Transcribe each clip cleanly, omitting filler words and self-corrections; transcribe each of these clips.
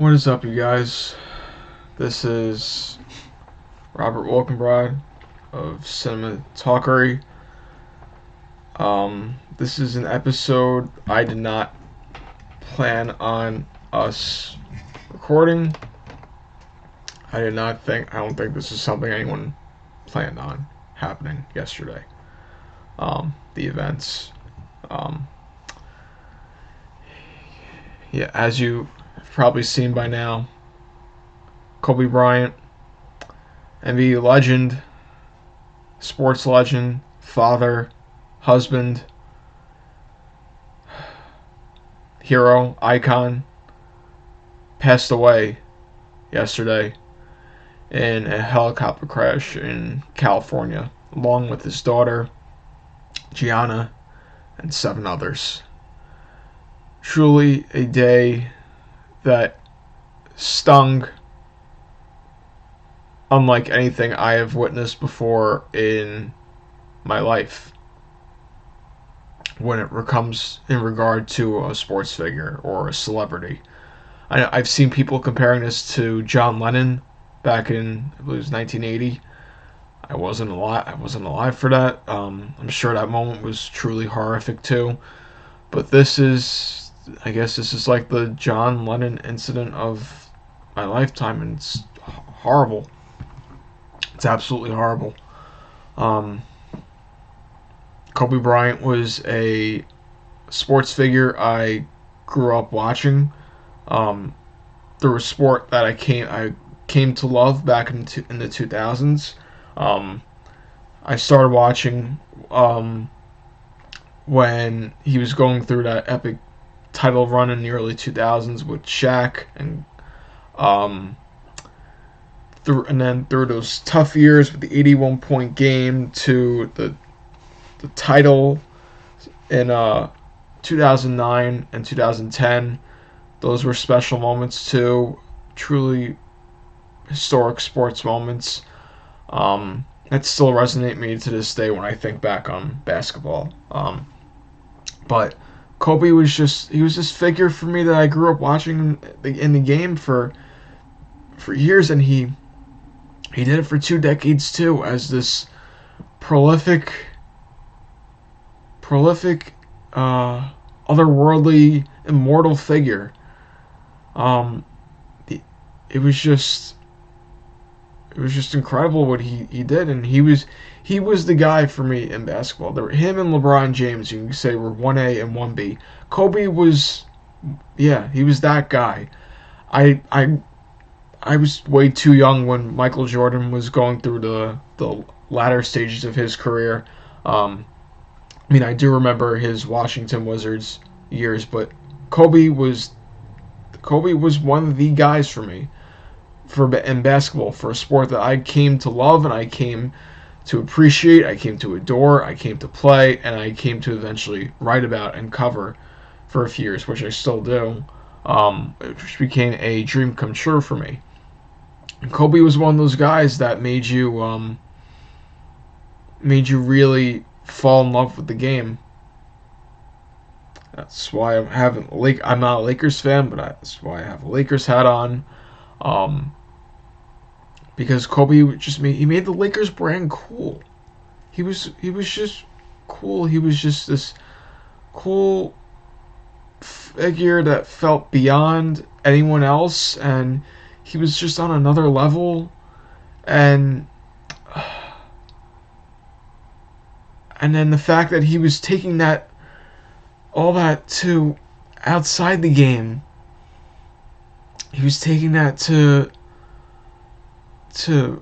What is up, you guys? This is Robert Wolkenbrod of Cinematalkery. This is an episode I did not plan on us recording. I don't think this is something anyone planned on happening yesterday. The events. Um, as you have probably seen by now, Kobe Bryant, NBA legend, sports legend, father, husband, hero, icon, passed away yesterday in a helicopter crash in California, along with his daughter, Gianna, and 7 others. Truly a day that stung unlike anything I have witnessed before in my life when it comes in regard to a sports figure or a celebrity. I've seen people comparing this to John Lennon back in, I believe it was 1980. I wasn't alive. I wasn't alive for that. I'm sure that moment was truly horrific too. But I guess, this is like the John Lennon incident of my lifetime, and it's horrible. It's absolutely horrible. Um, Kobe Bryant was a sports figure I grew up watching. Um, through a sport that I came to love back in the 2000s. Um, I started watching when he was going through that epic title run in the early 2000s with Shaq, um, and then through those tough years with the 81 point game to the title in 2009 and 2010. Those were special moments too, truly historic sports moments that still resonate me to this day when I think back on basketball. But Kobe he was this figure for me that I grew up watching in the game for years, and he did it for 2 decades too, as this prolific, prolific, otherworldly, immortal figure. Um, it was just incredible what he did, and he was the guy for me in basketball. There were him and LeBron James, you can say, were 1A and 1B. Kobe was, yeah, he was that guy. I I I was way too young when Michael Jordan was going through the latter stages of his career. Um, I do remember his Washington Wizards years, but Kobe was Kobe was one of the guys for me in basketball, for a sport that I came to love and I came to appreciate, I came to adore, I came to play, and I came to eventually write about and cover for a few years, which I still do, which became a dream come true for me. And Kobe was one of those guys that made you really fall in love with the game. That's why I'm not a Lakers fan, but that's why I have a Lakers hat on. Um, because Kobe he made the Lakers brand cool. He was just cool. He was just this cool figure that felt beyond anyone else, and he was just on another level. And and then the fact that he was taking all that to outside the game. He was taking that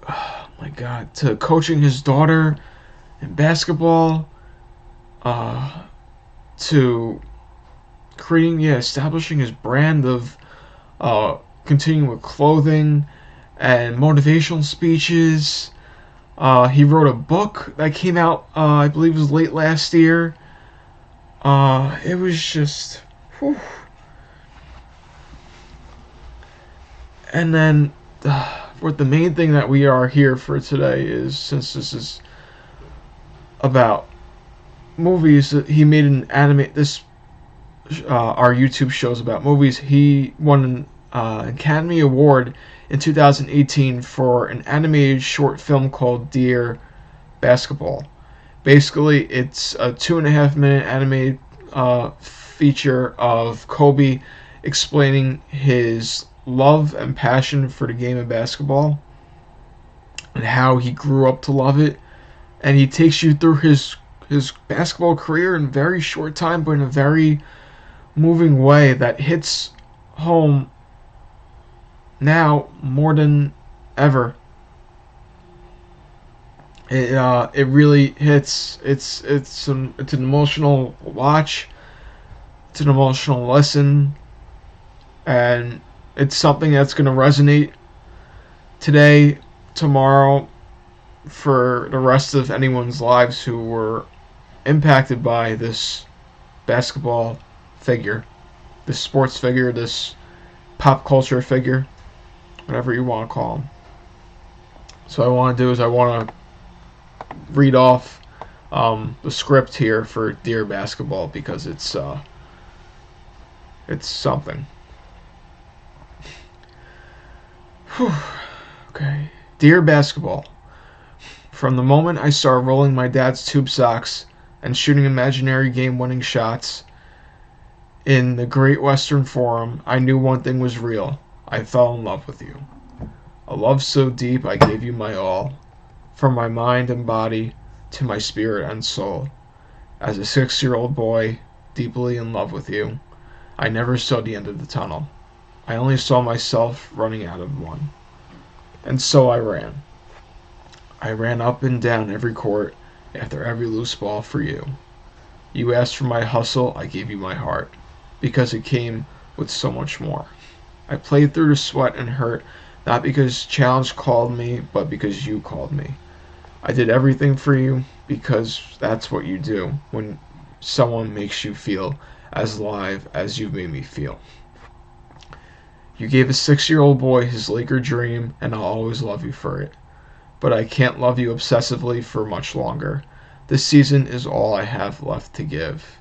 oh my god, to coaching his daughter in basketball, to establishing his brand of continuing with clothing and motivational speeches. He wrote a book that came out, I believe it was late last year. It was just, whew. And then, what the main thing that we are here for today is, since this is about movies, he made our YouTube shows about movies. He won Academy Award in 2018 for an animated short film called Dear Basketball. Basically, it's a 2.5 minute animated feature of Kobe explaining his love and passion for the game of basketball and how he grew up to love it. And he takes you through his basketball career in a very short time, but in a very moving way that hits home now more than ever. It really hits. It's an emotional watch. It's an emotional lesson, and it's something that's going to resonate today, tomorrow, for the rest of anyone's lives who were impacted by this basketball figure, this sports figure, this pop culture figure, whatever you want to call him. So what I want to do is I want to read off the script here for Dear Basketball because it's something. Whew. Okay. Dear Basketball, from the moment I started rolling my dad's tube socks and shooting imaginary game-winning shots in the Great Western Forum, I knew one thing was real. I fell in love with you. A love so deep I gave you my all, from my mind and body to my spirit and soul. As a 6-year-old boy, deeply in love with you, I never saw the end of the tunnel. I only saw myself running out of one. And so I ran. I ran up and down every court after every loose ball for you. You asked for my hustle, I gave you my heart, because it came with so much more. I played through the sweat and hurt, not because challenge called me, but because you called me. I did everything for you because that's what you do when someone makes you feel as alive as you've made me feel. You gave a 6-year-old boy his Laker dream, and I'll always love you for it. But I can't love you obsessively for much longer. This season is all I have left to give.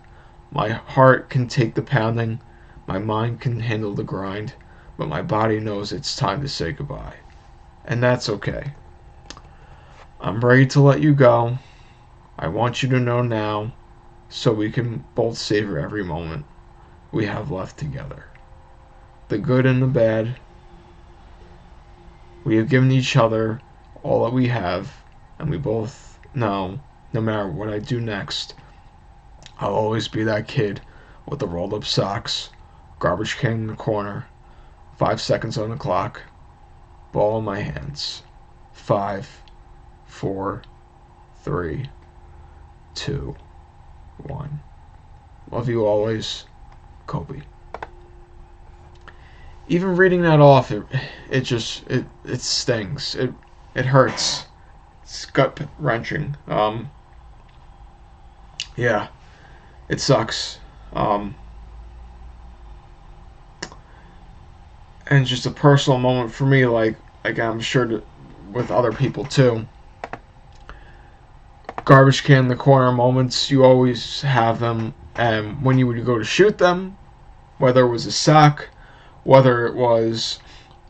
My heart can take the pounding, my mind can handle the grind, but my body knows it's time to say goodbye. And that's okay. I'm ready to let you go. I want you to know now, so we can both savor every moment we have left together. The good and the bad. We have given each other all that we have, and we both know, no matter what I do next, I'll always be that kid with the rolled up socks, garbage can in the corner, 5 seconds on the clock, ball in my hands. 5, 4, 3, 2, 1. Love you always, Kobe. Even reading that off, it just it stings. It hurts. It's gut wrenching. Yeah, it sucks. And just a personal moment for me, like I'm sure with other people too. Garbage can in the corner moments, you always have them, and when you would go to shoot them, whether it was a sock, whether it was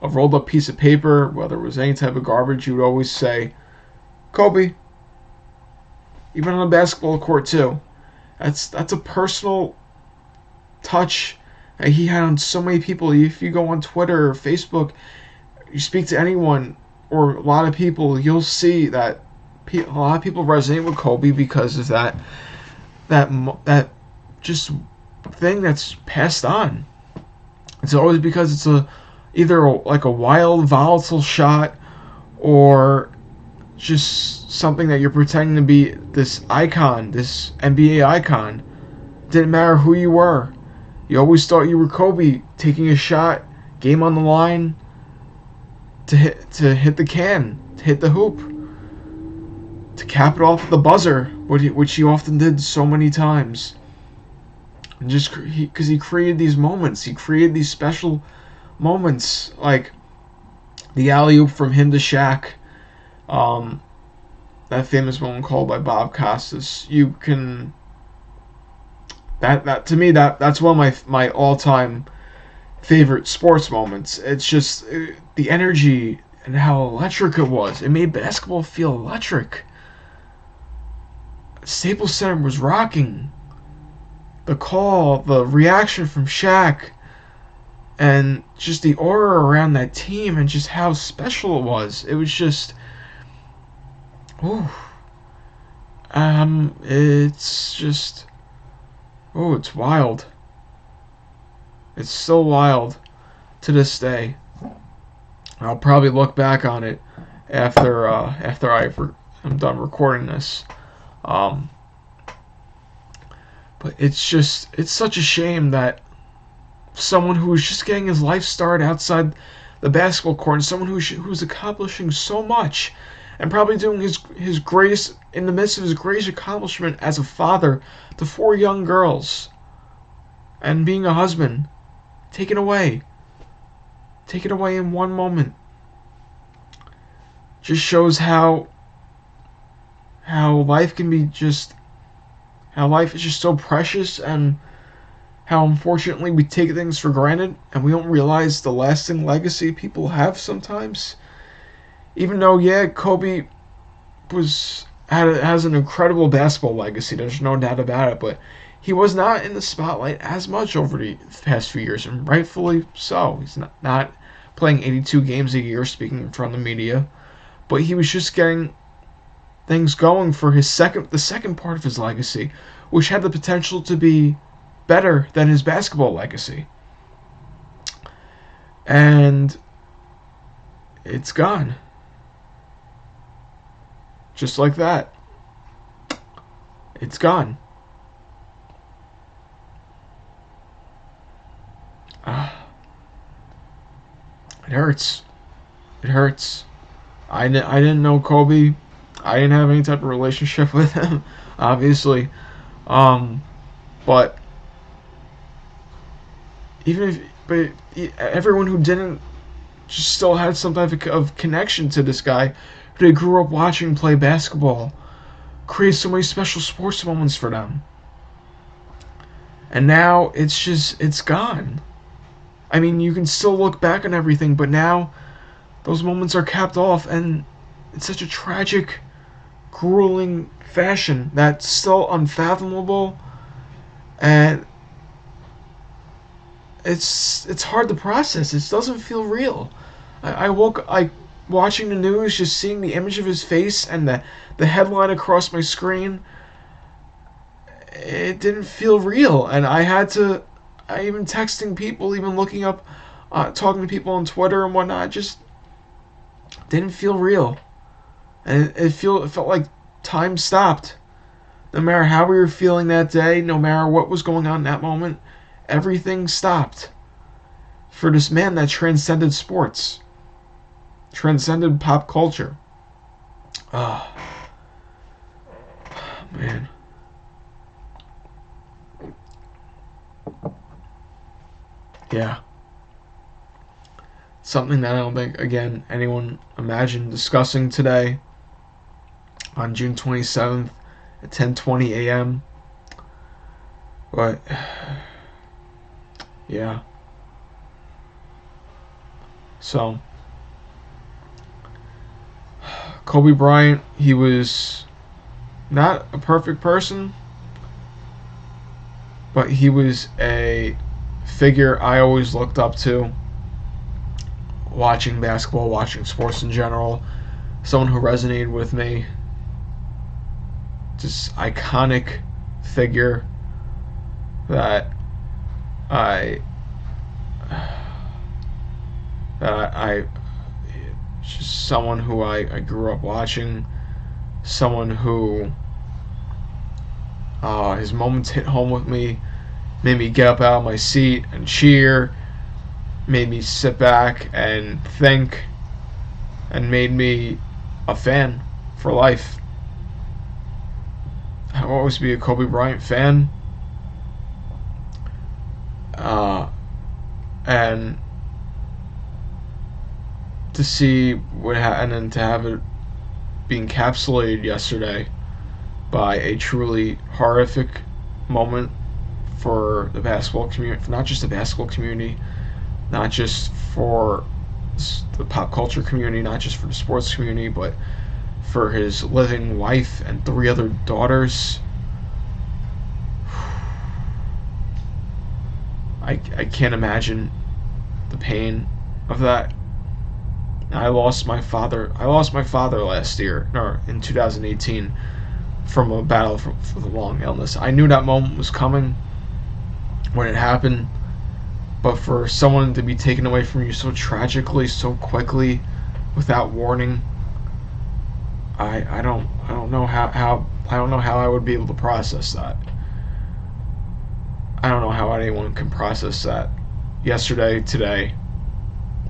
a rolled up piece of paper, whether it was any type of garbage, you would always say, Kobe. Even on a basketball court too. That's a personal touch that he had on so many people. If you go on Twitter or Facebook, you speak to anyone or a lot of people, you'll see that a lot of people resonate with Kobe because of that just thing that's passed on. It's always because it's either like a wild, volatile shot or just something that you're pretending to be this icon, this NBA icon. Didn't matter who you were. You always thought you were Kobe taking a shot, game on the line, to hit the can, to hit the hoop, to cap it off with the buzzer, which he often did so many times. And just because he created these moments, he created these special moments, like the alley-oop from him to Shaq, that famous moment called by Bob Costas. You can that to me that's one of my all-time favorite sports moments. It's just the energy and how electric it was. It made basketball feel electric. Staples Center was rocking. The call, the reaction from Shaq, and just the aura around that team, and just how special it was. It was just, ooh, it's just, oh, it's wild. It's so wild to this day. I'll probably look back on it after I'm done recording this. Um, but it's such a shame that someone who was just getting his life started outside the basketball court, and someone who's accomplishing so much, and probably doing his greatest in the midst of his greatest accomplishment as a father to 4 young girls, and being a husband, taken away in one moment. Just shows how life can be just how life is just so precious, and how unfortunately we take things for granted and we don't realize the lasting legacy people have sometimes. Even though, yeah, Kobe has an incredible basketball legacy, there's no doubt about it, but he was not in the spotlight as much over the past few years, and rightfully so. He's not playing 82 games a year, speaking in front of the media, but he was just getting things going for the second part of his legacy, which had the potential to be better than his basketball legacy. And it's gone. Just like that. It's gone. It hurts. It hurts. I didn't know Kobe. I didn't have any type of relationship with him, obviously. But but everyone who didn't just still had some type of connection to this guy who they grew up watching play basketball, create so many special sports moments for them. And now it's gone. I mean, you can still look back on everything, but now those moments are capped off, and it's such a tragic, grueling fashion that's still unfathomable, and it's hard to process. It doesn't feel real. I watching the news, just seeing the image of his face and the headline across my screen. It didn't feel real, and I even texting people, even looking up, talking to people on Twitter and whatnot, just didn't feel real, and it felt like time stopped. No matter how we were feeling that day, no matter what was going on in that moment, everything stopped for this man that transcended sports, transcended pop culture. Ah, oh, man. Yeah. Something that I don't think, again, anyone imagined discussing today on June 27th at 10:20 a.m. But yeah. So Kobe Bryant, he was not a perfect person, but he was a figure I always looked up to, watching basketball, watching sports in general. Someone who resonated with me. Just iconic figure that I just someone who I grew up watching, someone who his moments hit home with me, made me get up out of my seat and cheer, made me sit back and think, and made me a fan for life. I'll always be a Kobe Bryant fan. And to see what happened, and to have it be encapsulated yesterday by a truly horrific moment for the basketball community, for not just the basketball community, not just for the pop culture community, not just for the sports community, but for his living wife and 3 other daughters. I can't imagine the pain of that. I lost my father. I lost my father last year, or in 2018, from a battle for the long illness. I knew that moment was coming when it happened, but for someone to be taken away from you so tragically, so quickly, without warning, I don't know how I don't know how I would be able to process that. I don't know how anyone can process that. Yesterday, today,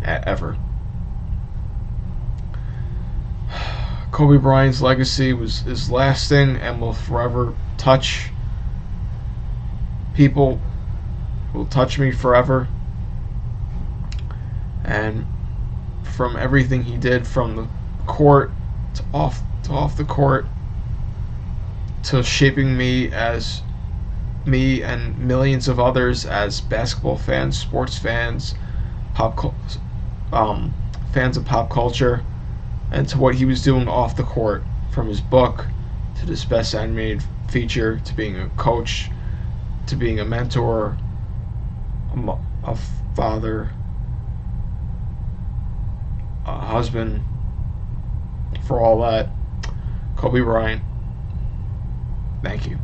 ever. Kobe Bryant's legacy is lasting and will forever touch people. Will touch me forever. And from everything he did, from the court to off the court, to shaping me and millions of others as basketball fans, sports fans, pop fans of pop culture, and to what he was doing off the court, from his book to this best animated feature, to being a coach, to being a mentor, a father, a husband. For all that, Kobe Bryant, thank you.